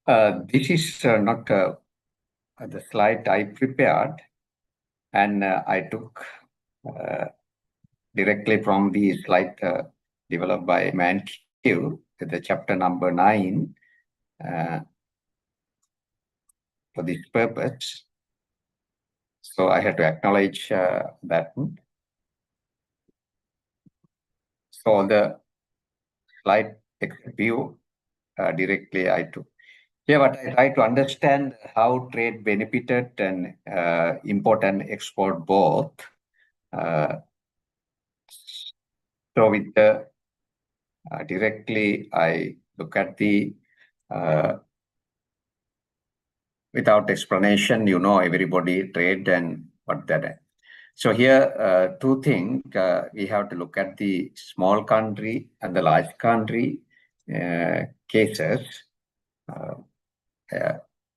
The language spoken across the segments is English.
This is not the slide I prepared, and I took directly from the slide developed by MECON, the chapter number 9, for this purpose. So I had to acknowledge that. So the slide view directly I took. Yeah, but I try to understand how trade benefited and import and export both. So with the directly, I look at the without explanation, everybody trade and what that. So here, two things, we have to look at the small country and the large country cases.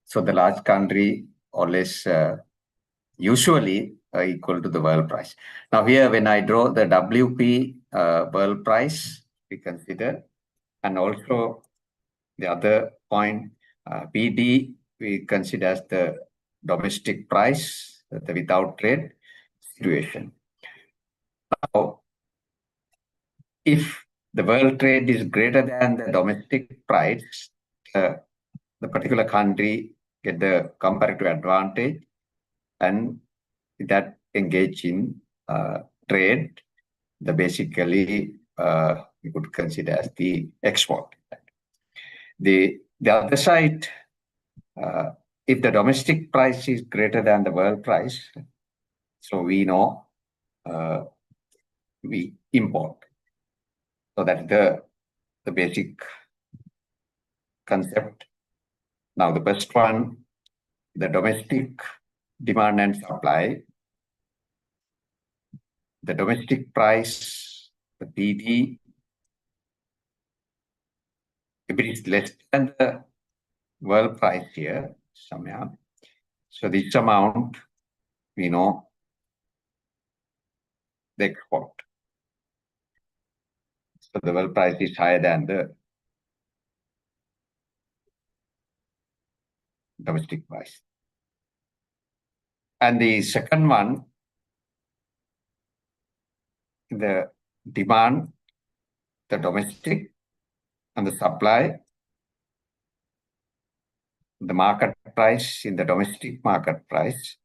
So the large country always usually equal to the world price. Now here, when I draw the WP world price, we consider, and also the other point, PD, we consider as the domestic price, the without trade situation. Now, if the world trade is greater than the domestic price, the particular country get the comparative advantage, and that engage in trade, the basically we could consider as the export. The other side, if the domestic price is greater than the world price, so we know we import. So that's the basic concept. Now the first one, the domestic demand and supply. The domestic price, the PD, if it is less than the world price here, somehow. So this amount, we know the export. So the world price is higher than the domestic price. And the second one, the demand, the domestic, and the supply, the market price in the domestic market price.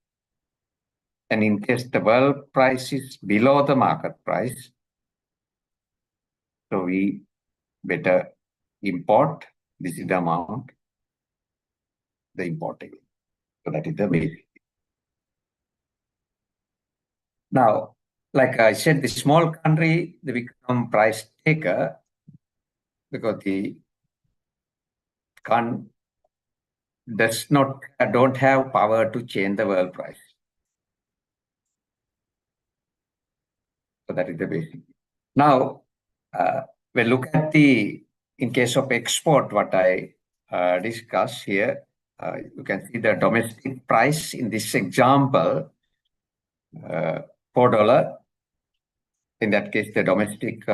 And in case the world price is below the market price, so we better import. This is the amount, the importing. So that is the basic. Now, like I said, the small country, they become price taker because the don't have power to change the world price. So that is the basic. Now, we look at in case of export, what I discuss here, you can see the domestic price in this example, $4. In that case, the domestic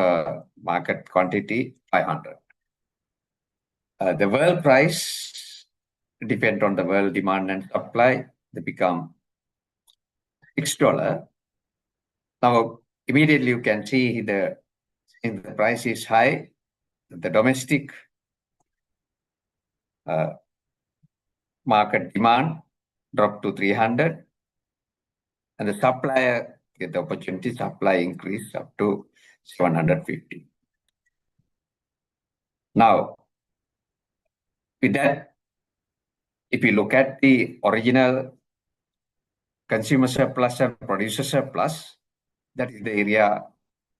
market quantity, 500. The world price depend on the world demand and supply. They become $6. Now, immediately you can see the price is high. The domestic market demand dropped to 300, and the supplier get the opportunity supply increase up to 750. Now, with that, if you look at the original consumer surplus and producer surplus, that is the area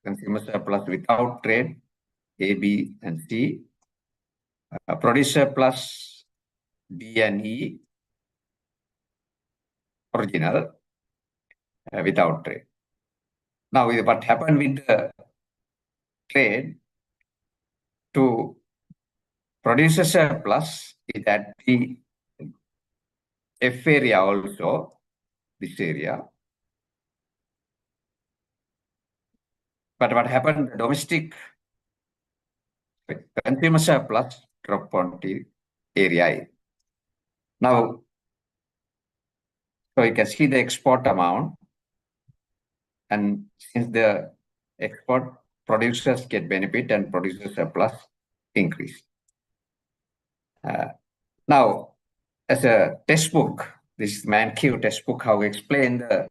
consumer surplus without trade, A, B, and C. Producer surplus, B and E, original, without trade. Now, what happened with the trade to producer surplus is that the F area also, this area. But what happened, the domestic consumer surplus dropped on the area A. Now, so you can see the export amount, and since the export producers get benefit and producers surplus increase. Now, as a textbook, this MECON textbook, how we explain the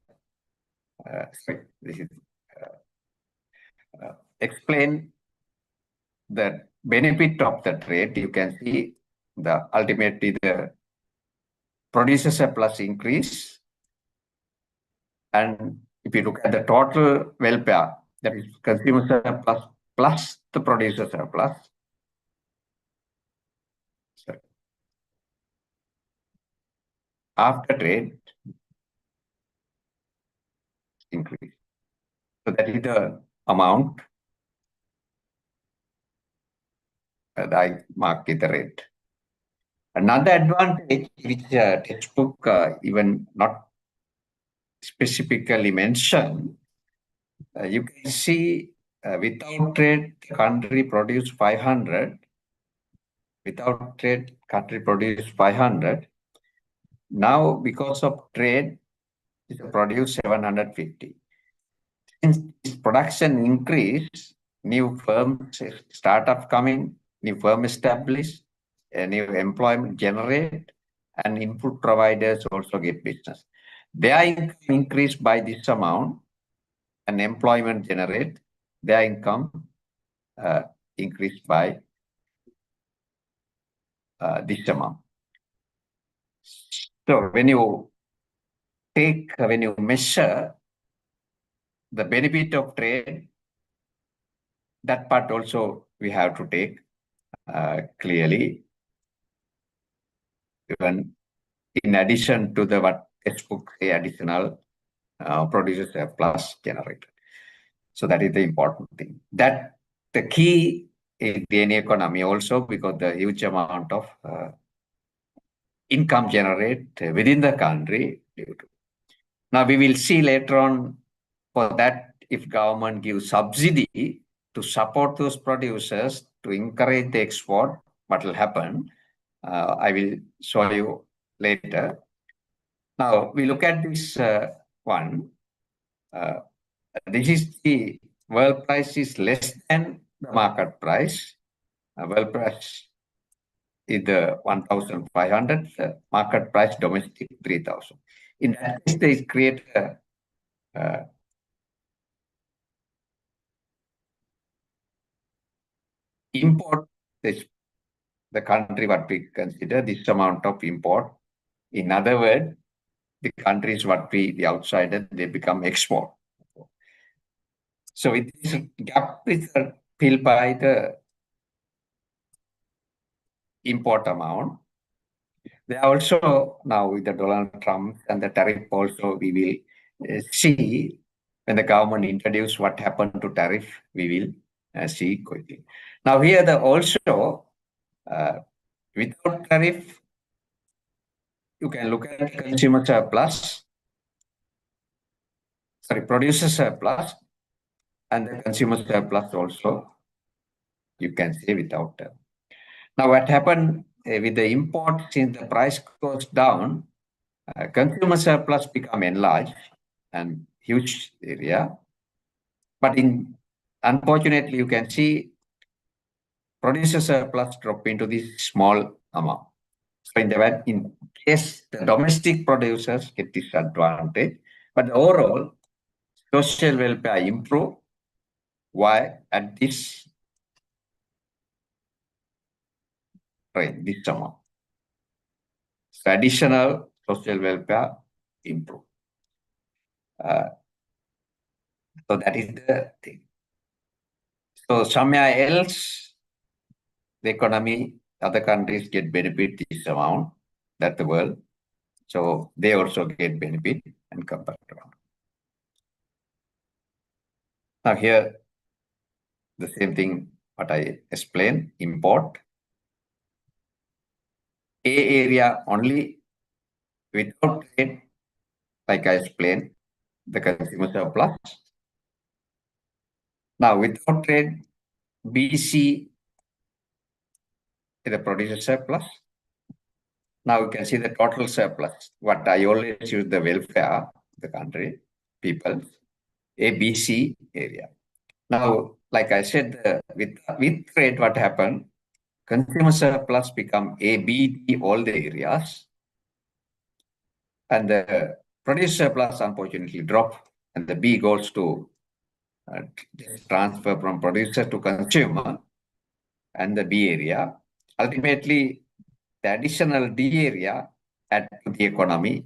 explain the benefit of the trade. You can see the ultimately the producer surplus increase, and if you look at the total welfare, that is consumer surplus plus the producer surplus. Sorry. After trade increase. So that is the amount that I mark in the red. Another advantage which textbook even not specifically mentioned, you can see without trade, the country produce 500. Without trade, country produce 500. Now, because of trade, it produce 750. Since production increase, new firms, startup coming, new firm established, a new employment generate, and input providers also get business. Their income increase by this amount, and employment generate, their income increased by this amount. So when you measure the benefit of trade, that part also we have to take clearly, even in addition to the what textbook say additional producer surplus generated. So that is the important thing. That the key in the economy also, because the huge amount of income generated within the country. Now we will see later on for that if government gives subsidy to support those producers to encourage the export, what will happen? I will show you later. Now we look at this one. This is the world price is less than the market price. World price is the 1,500, market price domestic 3,000. In that case, they create import this, the country what we consider this amount of import. In other words, the countries what we, the outsider, they become export. So it is gap is filled by the import amount. There are also now with the Donald Trump and the tariff also we will see when the government introduce what happened to tariff, we will see quickly. Now here the also without tariff, you can look at consumer surplus, sorry, producer surplus, and the consumer surplus also you can say without tariff. Now what happened with the import, since the price goes down, consumer surplus become enlarged and huge area. But unfortunately, you can see producer surplus drop into this small amount. So in case the domestic producers get disadvantage, but overall social welfare improve. Why at this rate, this amount? So additional social welfare improve. So that is the thing. So somewhere else, the economy, other countries get benefit this amount, that the world. So they also get benefit and come back around. Now here, the same thing what I explained, import. A area only without trade, like I explained, the consumer surplus. Now without trade, BC is the producer surplus. Now you can see the total surplus. What I always use the welfare, the country, people, ABC area. Now, like I said, with trade, what happened? Consumer surplus become A, B, D, all the areas, and the producer surplus unfortunately drop, and the B goes to transfer from producer to consumer, and the B area. Ultimately, the additional D area add to the economy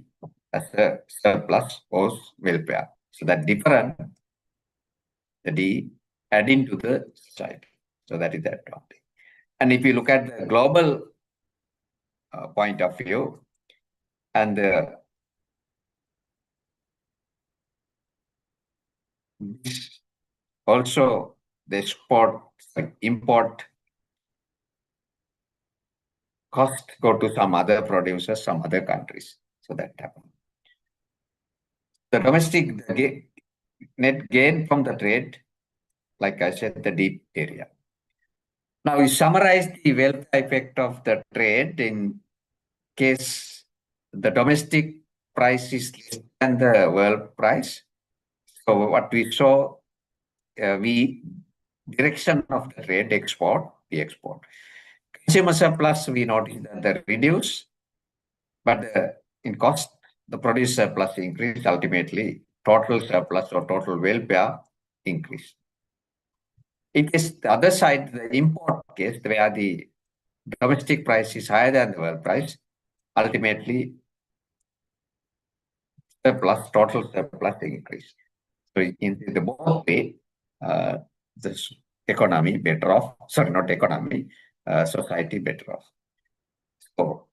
as a surplus or welfare. So that different, the D adding to the society. So that is the advantage. And if you look at the global point of view, and also the import cost go to some other producers, some other countries. So that happens. The domestic net gain from the trade, like I said, the deep area. Now we summarize the wealth effect of the trade in case the domestic price is less than the world price. So what we saw, direction of the trade we export. Consumer surplus, we notice that the reduce, but in cost, the produce surplus increase, ultimately total surplus or total welfare increase. In case the other side, the import case, where the domestic price is higher than the world price, ultimately surplus, total surplus increase. So in the both way, the economy better off, sorry, not economy, society better off. So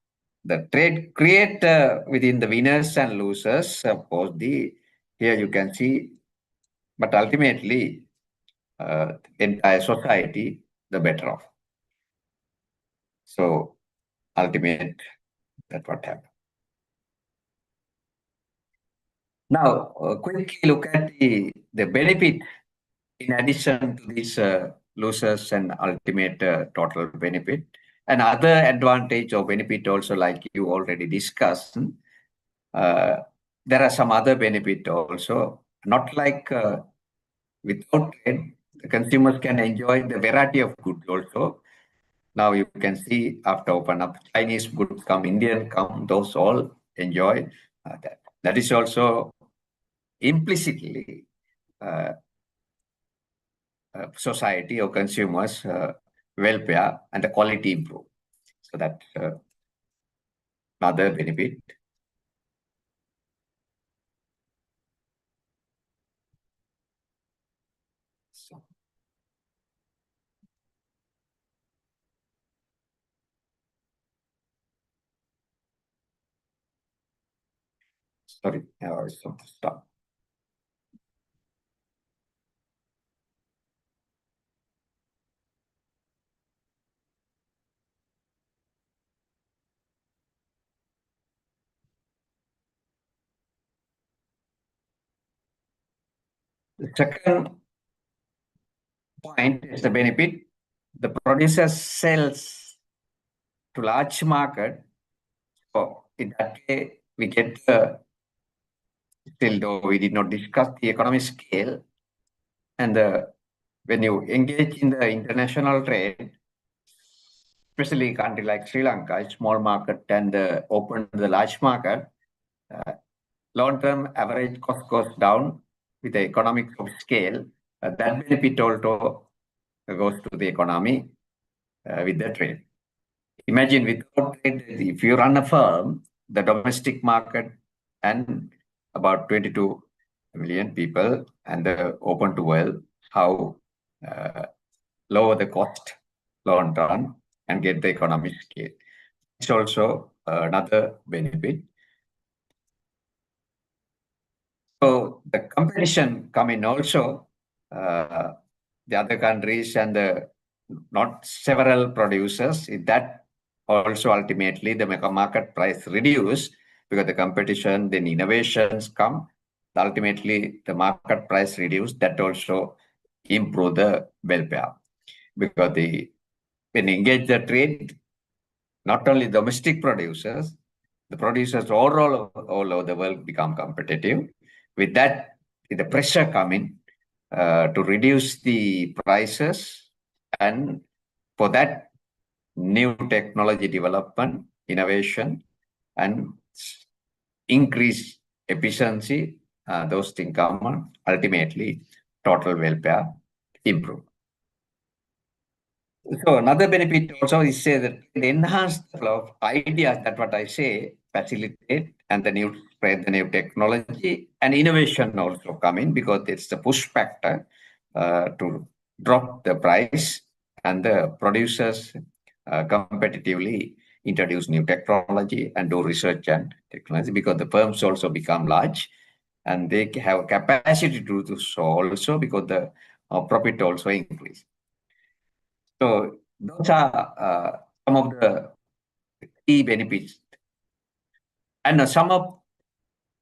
the trade create within the winners and losers, of course, here you can see, but ultimately, entire society, the better off. So ultimate, that's what happened. Now, quickly look at the benefit in addition to these losers and ultimate total benefit. And other advantage or benefit also, like you already discussed, there are some other benefit also, not like without trade, the consumers can enjoy the variety of goods also. Now you can see after open up, Chinese goods come, Indian come, those all enjoy that. That is also implicitly society or consumers welfare and the quality improve. So that's another benefit. So, sorry, I stop. The second point is the benefit. The producer sells to large market. So in that way, we get still though we did not discuss the economic scale, and when you engage in the international trade, especially a country like Sri Lanka, small market, and open the large market, long-term average cost goes down with the economic of scale. That benefit also goes to the economy with the trade. Imagine without trade, if you run a firm, the domestic market and about 22 million people and the open to world, how lower the cost long run and get the economic scale. It's also another benefit. So the competition come in also, the other countries and not several producers, that also ultimately the market price reduce because the competition, then innovations come, ultimately the market price reduce, that also improve the welfare. Because when engage the trade, not only domestic producers, the producers all over the world become competitive. With that, with the pressure coming to reduce the prices, and for that, new technology development, innovation, and increase efficiency, those things come on, ultimately total welfare improve. So another benefit also is say that it enhance the flow of ideas, that what I say, facilitate and the new spread the new technology and innovation also come in, because it's the push factor to drop the price, and the producers competitively introduce new technology and do research and technology, because the firms also become large and they have capacity to do so also, because the profit also increase. So those are some of the key benefits. And some of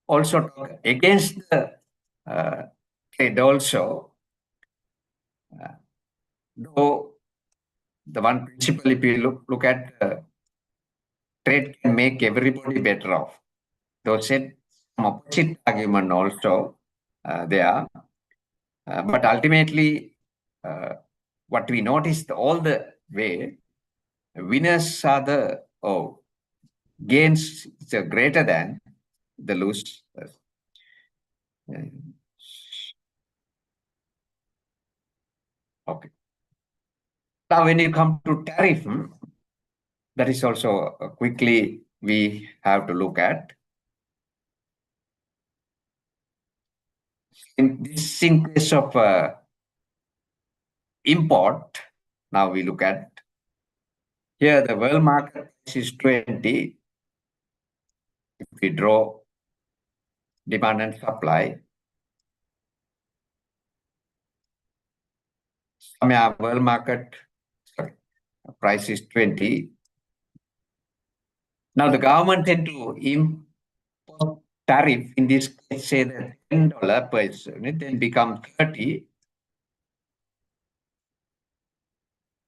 also talk against the trade also. Though the one principle, if you look at trade can make everybody better off. Though said some opposite argument also there. But ultimately, what we noticed all the way, winners are the gains are greater than the loss. Okay. Now, when you come to tariff, that is also quickly we have to look at. In case of import, now we look at here the world market is 20. If we draw demand and supply, world market price is 20. Now the government tend to import tariff, in this case say that $10 per unit, then become 30.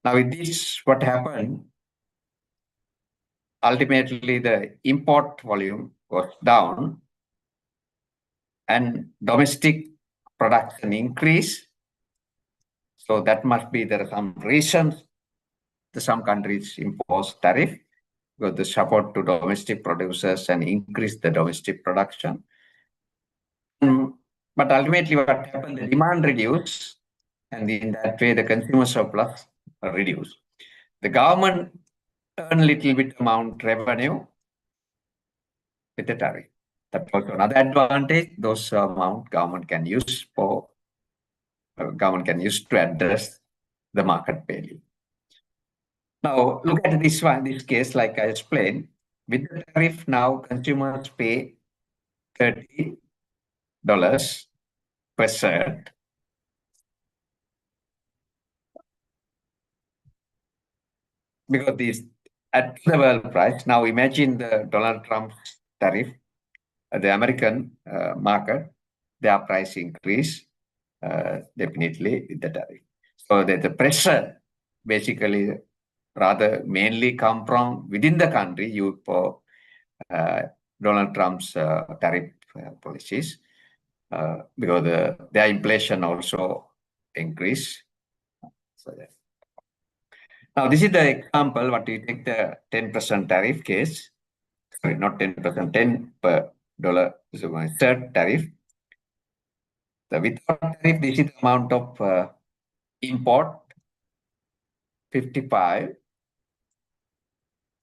Now with this, what happened? Ultimately, the import volume goes down and domestic production increase. So that must be, there are some reasons that some countries impose tariff, because the support to domestic producers and increase the domestic production. But ultimately what happened, the demand reduce, and in that way the consumer surplus reduce. The government earn a little bit amount revenue with the tariff. That's also another advantage. Those amount government can use to address the market value. Now look at this one, this case, like I explained, with the tariff now consumers pay $30 per cert. Because this at the world price. Now imagine the Donald Trump's tariff, the American market, their price increase definitely with the tariff. So that the pressure basically rather mainly come from within the country for Donald Trump's tariff policies, because their inflation also increase. So that. Now this is the example. What you take the 10% tariff case. Sorry, not 10%, $10 is my third tariff. The without tariff, this is the amount of import, 55.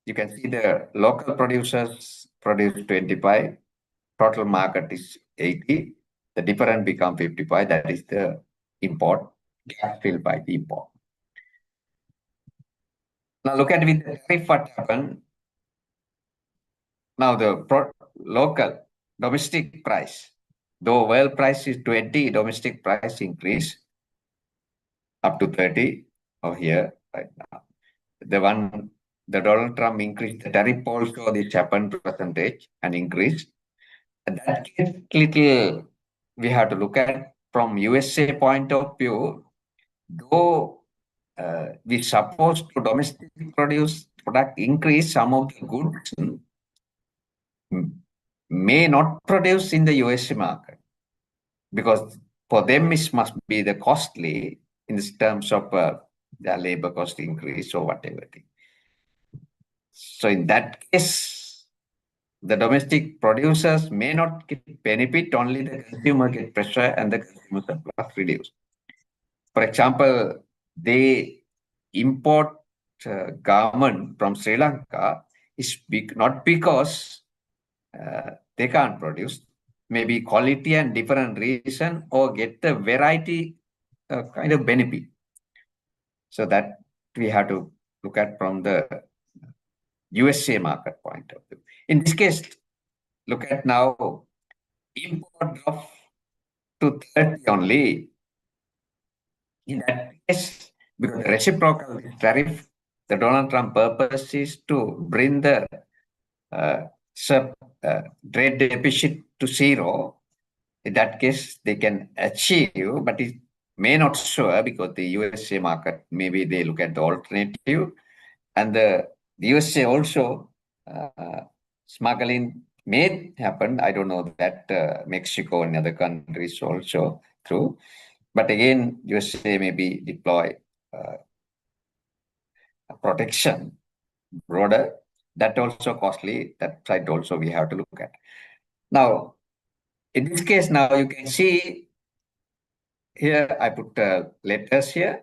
You can see the local producers produce 25, total market is 80. The difference become 55, that is the import, gap filled by the import. Now look at with the tariff what happened. Now the local domestic price, though world price is 20, domestic price increase up to 30 over here right now. The Donald Trump increased the tariff also, this happened percentage and increase. And that gets little, we have to look at from USA point of view, though we supposed to domestic produce product increase some of the goods, may not produce in the USA market because for them it must be the costly in terms of their labor cost increase or whatever thing. So in that case, the domestic producers may not get benefit, only the consumer get pressure and the consumer surplus reduce. For example, they import garment from Sri Lanka is not because they can't produce, maybe quality and different reason or get the variety kind of benefit. So that we have to look at from the USA market point of view. In this case, look at now import of to 30 only. In that case, because the reciprocal tariff, the Donald Trump purpose is to bring the uh, sub trade deficit to zero. In that case, they can achieve, but it may not sure because the USA market, maybe they look at the alternative, and the USA also smuggling may happen. I don't know that Mexico and other countries also true. But again, USA maybe deploy protection broader. That also costly. That side also we have to look at. Now, in this case, now you can see here I put letters here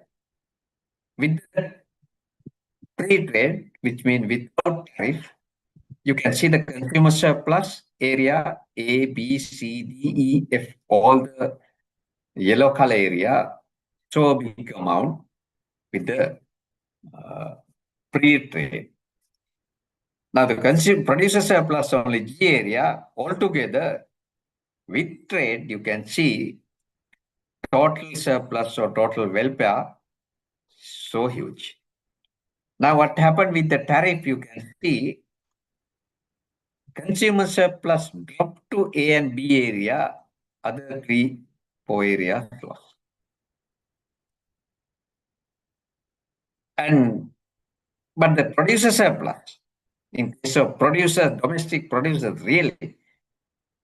with the free trade, which means without tariff. You can see the consumer surplus area A, B, C, D, E, F, all the yellow color area, so big amount with the free trade. Now the consumer producer surplus only G area altogether with trade, you can see total surplus or total welfare so huge. Now what happened with the tariff, you can see consumer surplus dropped to A and B area, other 3, 4 areas lost. But the producer surplus, in case of producers, domestic producers, really,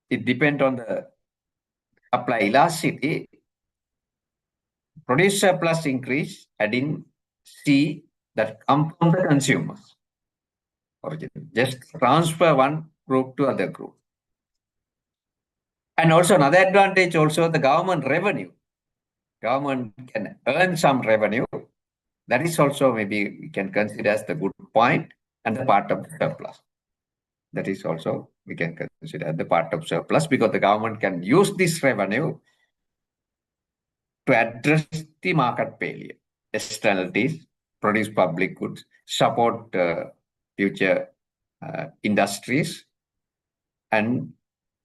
it depends on the supply elasticity. Producer surplus increase, adding C that come from the consumers. Just transfer one group to other group. And also another advantage, also the government revenue. Government can earn some revenue. That is also maybe we can consider as the good point and the part of the surplus. That is also we can consider the part of surplus because the government can use this revenue to address the market failure, externalities, produce public goods, support future industries, and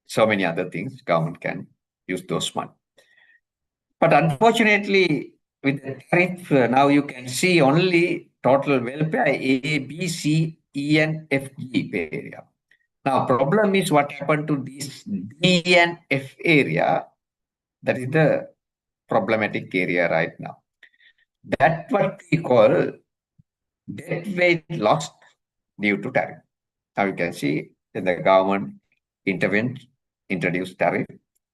so many other things. Government can use those money. But unfortunately, with the tariff, now you can see only total welfare A, B, C, E, and F, G area. Now, problem is what happened to this D and F area. That is the problematic area right now. That's what we call debt weight lost due to tariff. Now you can see that the government intervened, introduced tariff,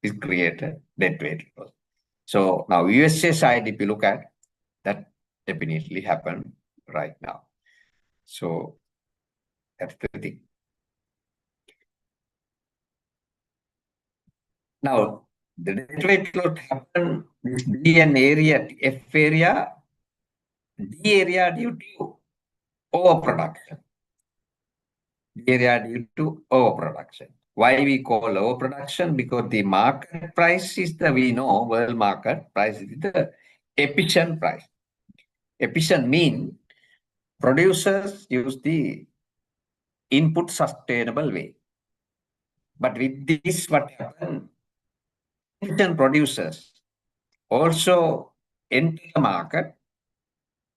is created debt weight loss. So now USA side, if you look at that, definitely happened right now. So that's the thing. Now the debt weight loss happened this D and area, F area, D area due to overproduction. D area due to overproduction. Why we call overproduction? Because the market price is the, we know, world market price is the efficient price. Efficient mean producers use the input sustainable way. But with this, what happened? Efficient producers also enter the market.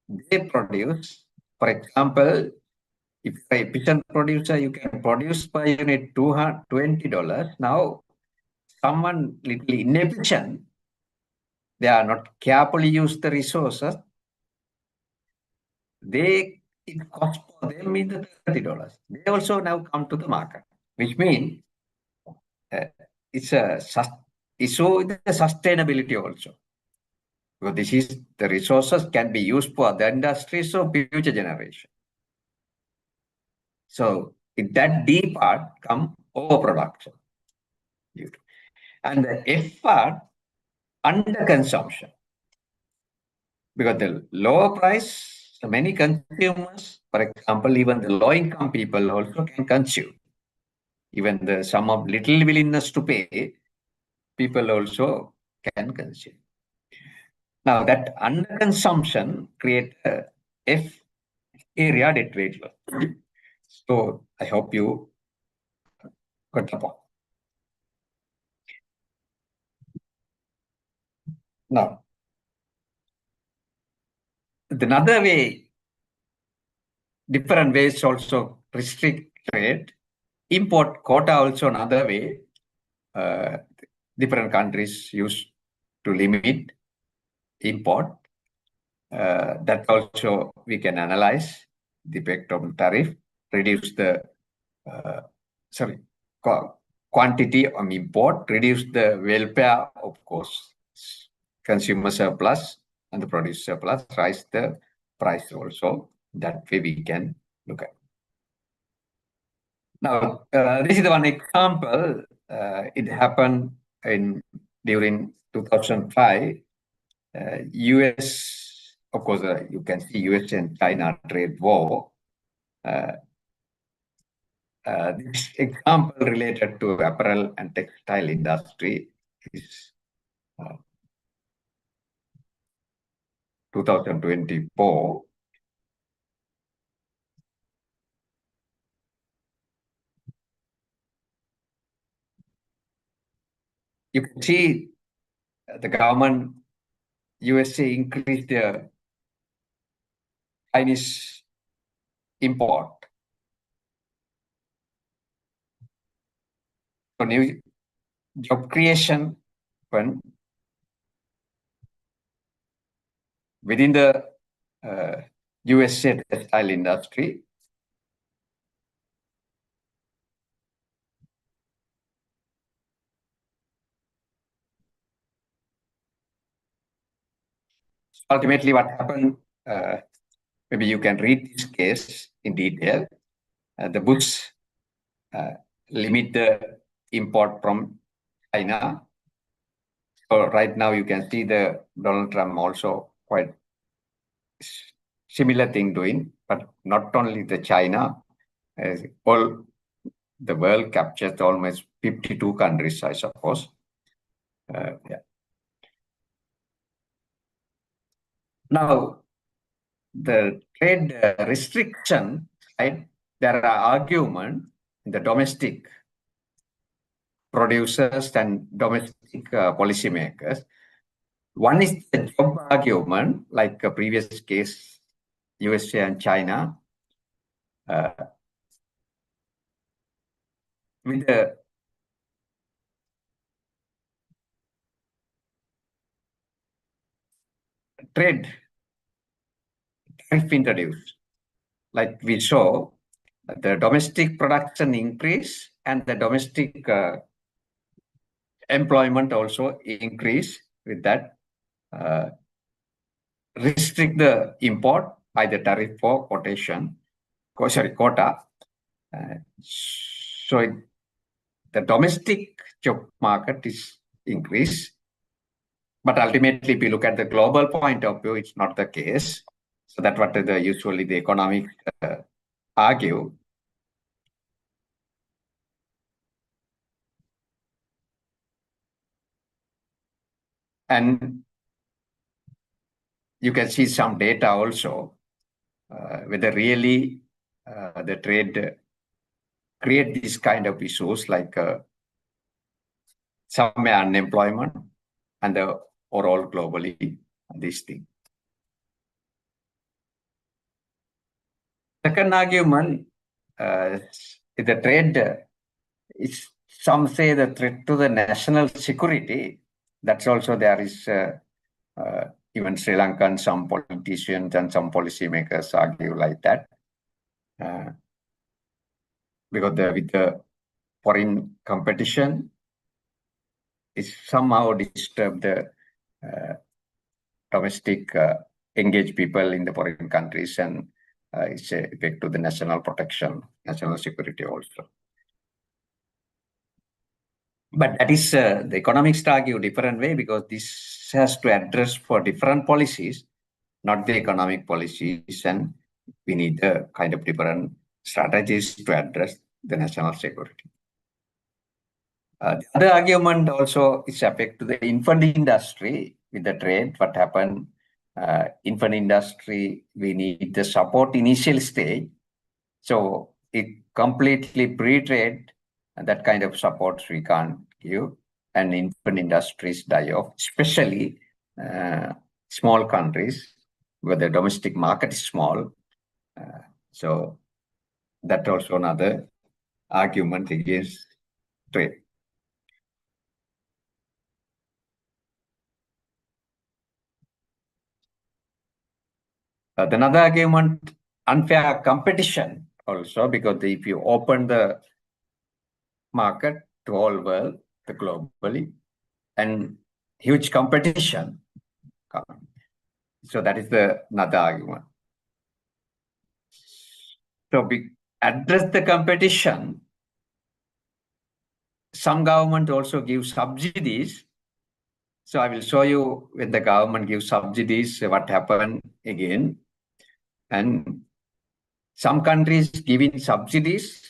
They produce, for example, if you're an efficient producer, you can produce per unit $20. Now, someone little inefficient, they are not carefully use the resources, it costs for them is $30. They also now come to the market, which means it's a issue with the sustainability also. Because this is the resources can be used for the industries of future generation. So in that D part come overproduction. And the F part, under consumption. Because the lower price, many consumers, for example, even the low income people also can consume. Even the some of little willingness to pay, people also can consume. Now that underconsumption create a F area debt weight loss. So I hope you got the point. Now, another way, different ways also restrict trade. Import quota also another way. Different countries use to limit import. That also we can analyze the effect of tariff, reduce the quantity of import, reduce the welfare, of course, consumer surplus and the producer surplus, rise the price also. That way we can look at. Now, this is the one example. It happened during 2005. US, of course, you can see US and China trade war. This example related to apparel and textile industry is 2024. You can see the government USA increased their Chinese import. So new job creation when within the USA textile industry. Ultimately, what happened, maybe you can read this case in detail. The books limit the import from China. So right now you can see the Donald Trump also quite similar thing doing, but not only the China, all the world captures almost 52 countries, I suppose. Yeah. Now, the trade restriction side, there are arguments in the domestic producers and domestic policymakers. One is the job argument, like a previous case, USA and China, with the trade tariff introduced. Like we saw, the domestic production increase and the domestic employment also increase with that. Restrict the import by the tariff for quota. So the domestic job market is increased. But ultimately, if you look at the global point of view, it's not the case. So that's what usually the economics argue. And you can see some data also, whether really the trade create these kind of issues like some unemployment and the overall globally this thing. Second argument is the trade is some say the threat to the national security. That's also there is even Sri Lankan, some politicians and some policymakers argue like that. Because with the foreign competition it somehow disturbs the domestic engaged people in the foreign countries, and it's a effect to the national protection, national security also. But that is the economists argue different way, because this has to address for different policies, not the economic policies, and we need a kind of different strategies to address the national security. The other argument also is affect to the infant industry with the trade. What happened? Infant industry, we need the support initial stage. So it completely pre-trade, and that kind of supports we can't give, and infant industries die off, especially small countries where the domestic market is small. So that's also another argument against trade. Another argument, unfair competition also, because if you open the market to all world, the globally, and huge competition. So that is another argument. So we address the competition. Some government also give subsidies. So I will show you when the government gives subsidies, what happened again. And some countries giving subsidies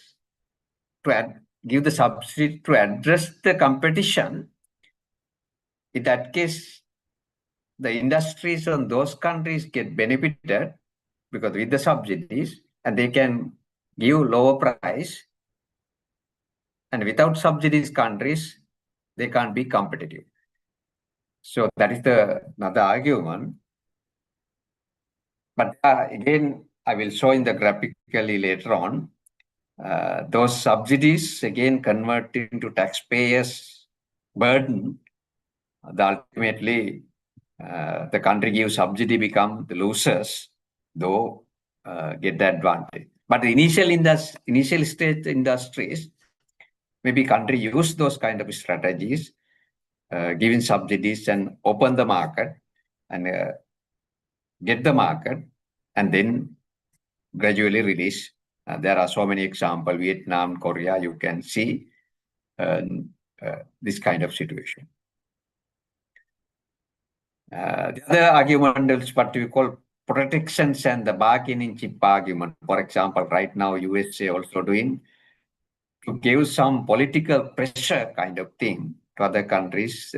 to give the subsidy to address the competition. In that case, the industries on those countries get benefited because with the subsidies, and they can give lower price. And without subsidies countries, they can't be competitive. So that is another argument. But again, I will show in the graphically later on. Those subsidies again convert into taxpayers' burden. Ultimately, the country gives subsidy, become the losers, though get the advantage. But the initial stage industries, maybe country use those kind of strategies, giving subsidies and open the market and get the market, and then gradually release. There are so many examples, Vietnam, Korea, you can see this kind of situation. The other argument is what we call protections and the bargaining chip argument. For example, right now USA also doing to give some political pressure kind of thing to other countries,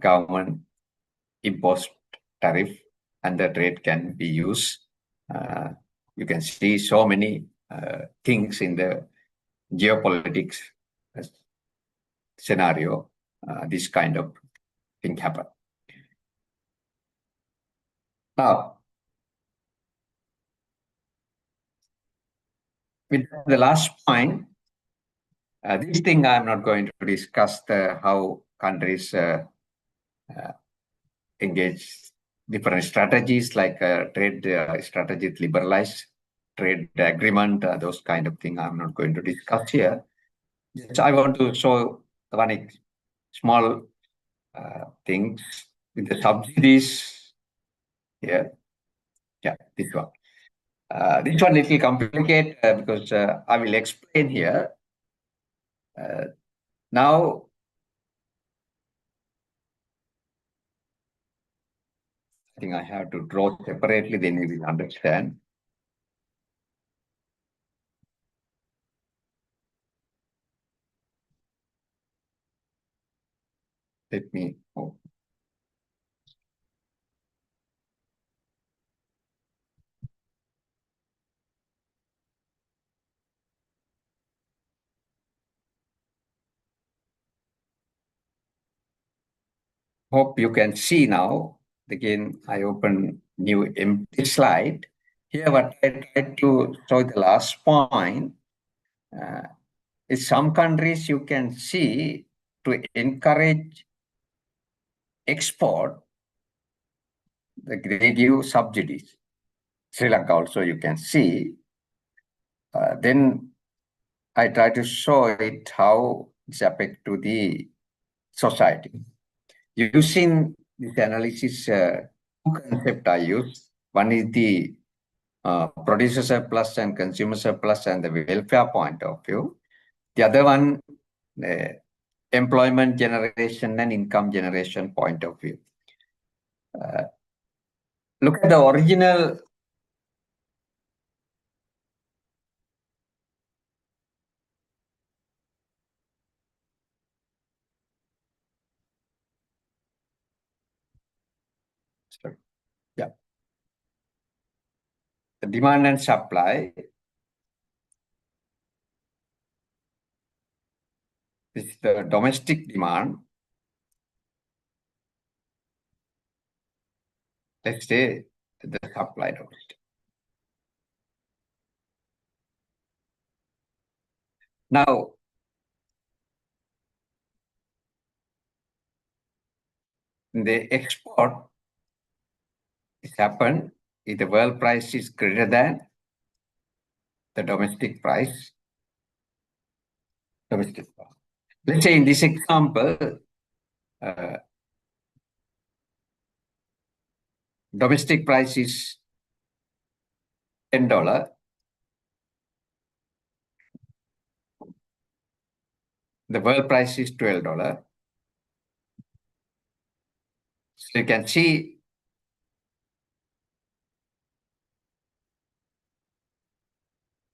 government imposed tariff and the trade can be used. You can see so many things in the geopolitics scenario, this kind of thing happen. Now, with the last point, this thing I'm not going to discuss how countries engage different strategies like trade strategies, liberalized trade agreement, those kind of things I'm not going to discuss here. Yes, I want to show one small things with the subsidies here. Yeah, this one. This one little complicated because I will explain here. Now, I think I have to draw separately, then you will understand. Let me. Hope you can see now. Again, I open new empty slide. Here, what I tried to show the last point is some countries you can see to encourage export, they give subsidies. Sri Lanka also you can see. Then I try to show it how it's affect to the society. Using this analysis, two concepts are used. One is the producer surplus and consumer surplus and the welfare point of view. The other one, employment generation and income generation point of view. Look at the original. Sorry. Yeah. The demand and supply. This is the domestic demand. Let's say the supply domestic. Now, the export is happened if the world price is greater than the domestic price. Let's say in this example, domestic price is $10. The world price is $12. So you can see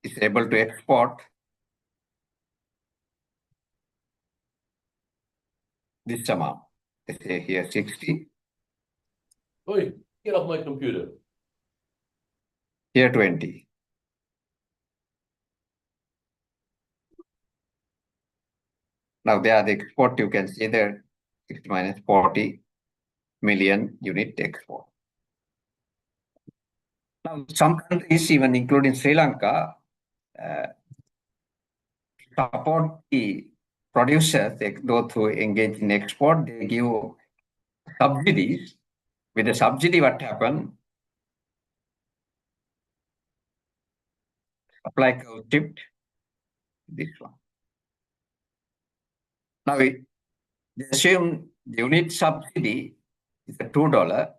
it's able to export this amount. Let's say here 60. Oi, get off my computer. Here 20. Now there the export, you can see there 60 minus 40 million unit export. Now some countries, even including Sri Lanka, support the producers, those who engage in export, they give subsidies. With the subsidy, what happened? Supply curve tipped this one. Now we assume the unit subsidy is $2.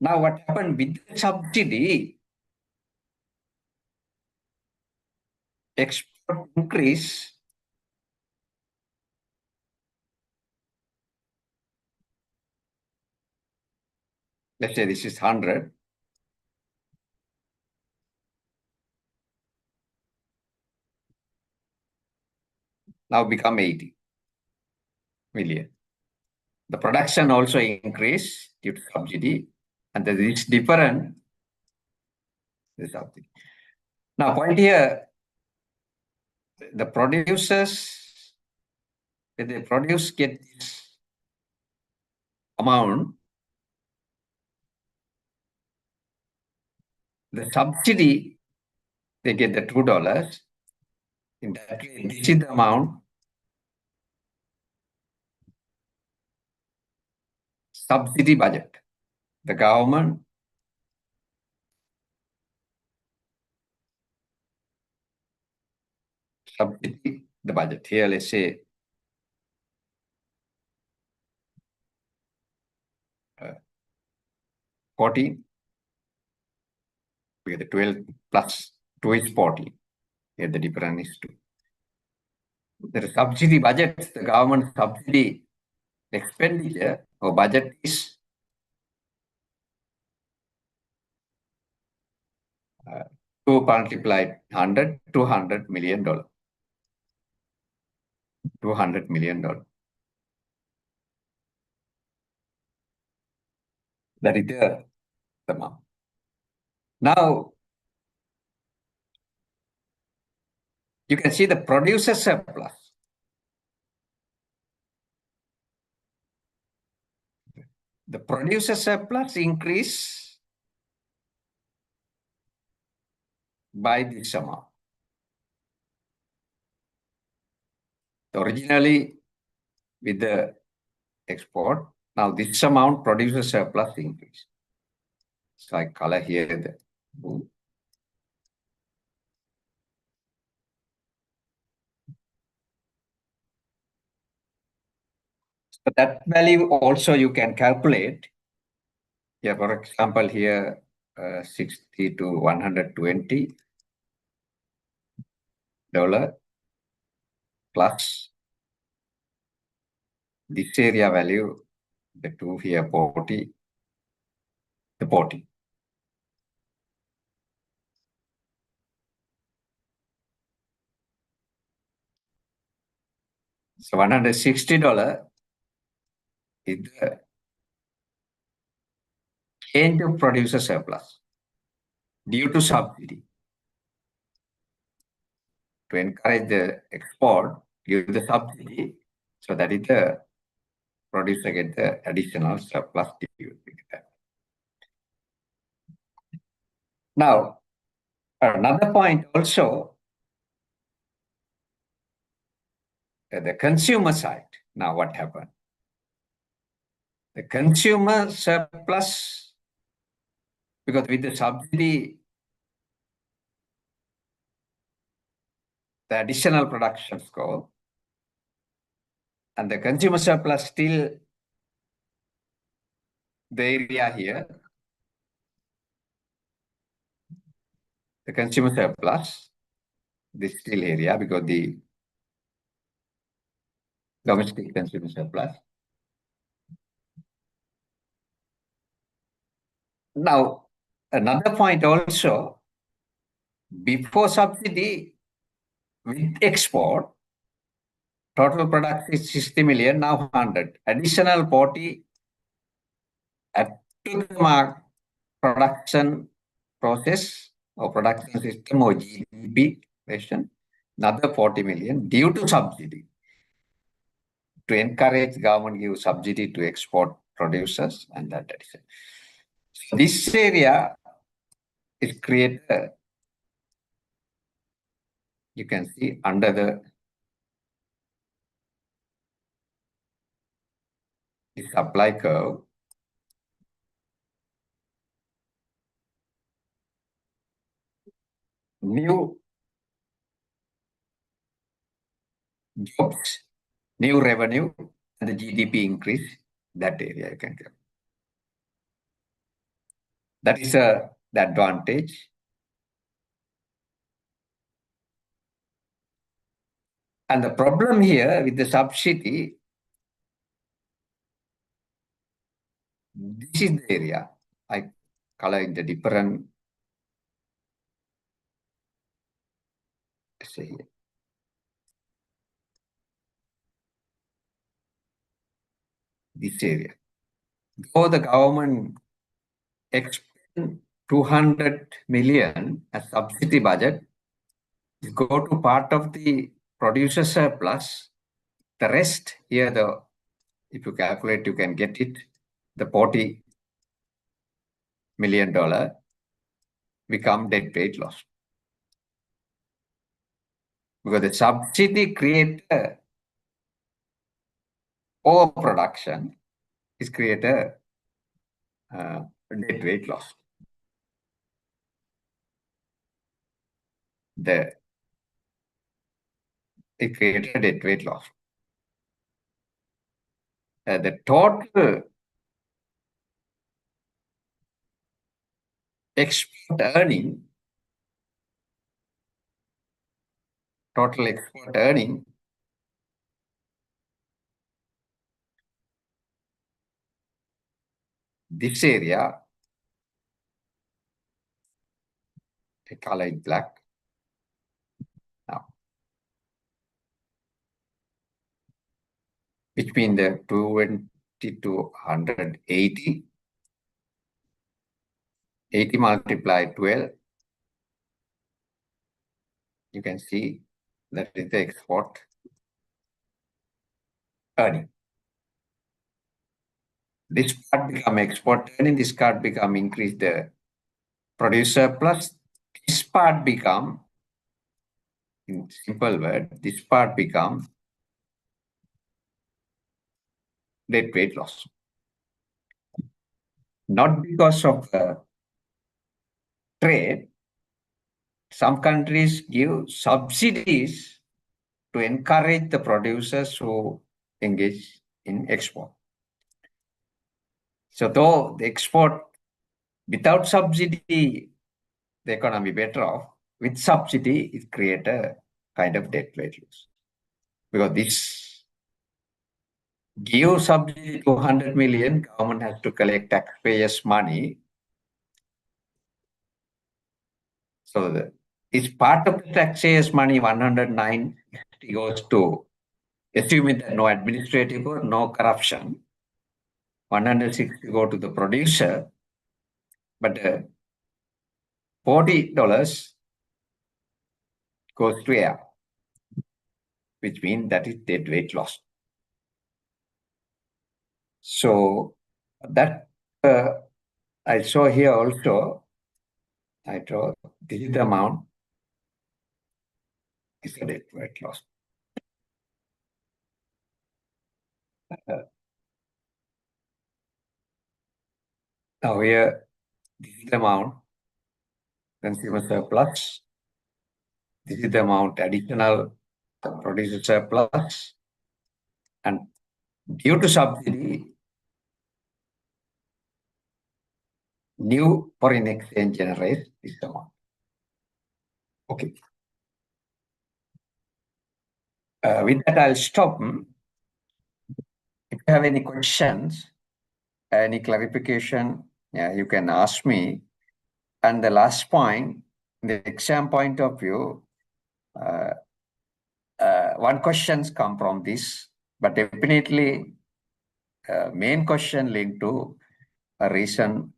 Now what happened with the subsidy? Export increase. Let's say this is 100. Now become 80 million. The production also increased due to subsidy, and there is different the subsidy. Now point here, the producers, when they produce get this amount, the subsidy, they get the $2. In that case, this is the amount subsidy budget. The government subsidy the budget. Here, let's say 40. We get the 12 plus 2 is 40. Here the difference is 2. The subsidy budget, the government subsidy expenditure or budget is 2 multiplied 100, $200 million. $200 million. That is the amount. Now, you can see the producer surplus. The producer surplus increase by this amount. Originally, with the export, now this amount producer surplus increase. So I color here the blue. But that value also you can calculate. Yeah, for example, here 60 to $120 plus this area value, the two here 40, the 40. So $160 is the change of producer surplus due to subsidy. To encourage the export, give the subsidy, so that is the producer get the additional surplus due. Now, another point also, the consumer side. Now, what happened? The consumer surplus, because with the subsidy, the additional productions go, and the consumer surplus still the area here, the consumer surplus, this still area because the domestic consumer surplus. Now, another point also, before subsidy with export, total product is 60 million, now 100. Additional 40 at to the mark production process or production system or GDP version, another 40 million due to subsidy. To encourage government give subsidy to export producers and that addition. So this area is created, you can see under the supply curve. New jobs, new revenue, and the GDP increase, that area you can get. That is the advantage. And the problem here with the subsidy, this is the area I color in the different, say here. This area. Though the government expend 200 million as subsidy budget, go to part of the producer surplus. The rest here, if you calculate, you can get it. The $40 million become dead weight loss. Because the subsidy create overproduction is create a dead weight loss. It created a dead weight loss. The total export earning, this area, I color it black. Now, between the 220 to 180, 80 multiplied 12, you can see that is the export earning. This part become export earning, this part become increase the producer plus, this part become, in simple word, this part become dead weight loss. Not because of the trade. Some countries give subsidies to encourage the producers who engage in export. So though the export without subsidy, the economy better off. With subsidy, it creates a kind of deadweight loss. Because this give subsidy to 100 million, government has to collect taxpayers' money. So it's part of the taxpayers' money, 109 goes to, assuming that no administrative or no corruption, 160 go to the producer, but $40 goes to air, which means that is deadweight loss. So that I saw here also, I draw this is the amount, is the deadweight loss. Now here, this is the amount, consumer surplus. This is the amount additional producer surplus. And due to subsidy, new foreign exchange generates this amount. Okay. With that, I'll stop. If you have any questions, any clarification, you can ask me. And the last point, the exam point of view, one questions come from this, but definitely main question linked to a recent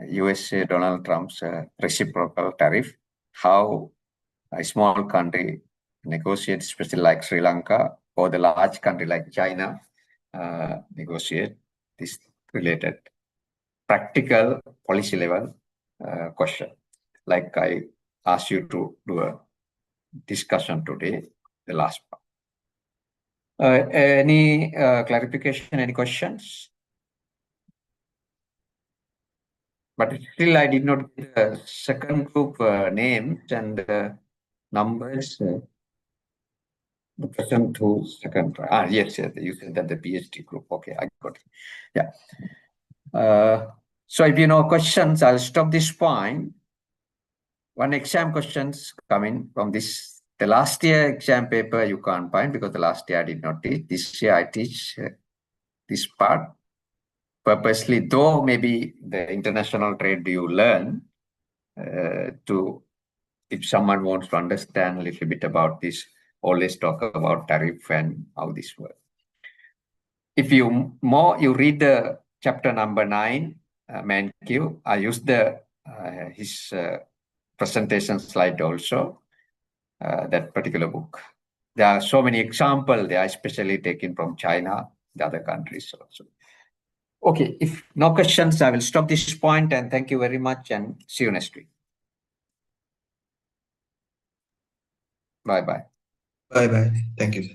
USA Donald Trump's reciprocal tariff, how a small country negotiates, especially like Sri Lanka, or the large country like China, negotiate this related practical policy level question. Like I asked you to do a discussion today, the last part. Any clarification, any questions? But still I did not get the second group names and numbers. The person to second. Yes, you said that the PhD group. Okay, I got it. Yeah. So if you know questions, I'll stop this point. One exam questions coming from this. The last year exam paper you can't find because the last year I did not teach. This year I teach this part purposely, though maybe the international trade you learn to, if someone wants to understand a little bit about this, always talk about tariff and how this works. If you read the chapter number 9, MECON, I use the his presentation slide also, that particular book. There are so many examples, they are especially taken from China, the other countries also. Okay, if no questions, I will stop this point and thank you very much and see you next week. Bye-bye. Bye-bye. Thank you.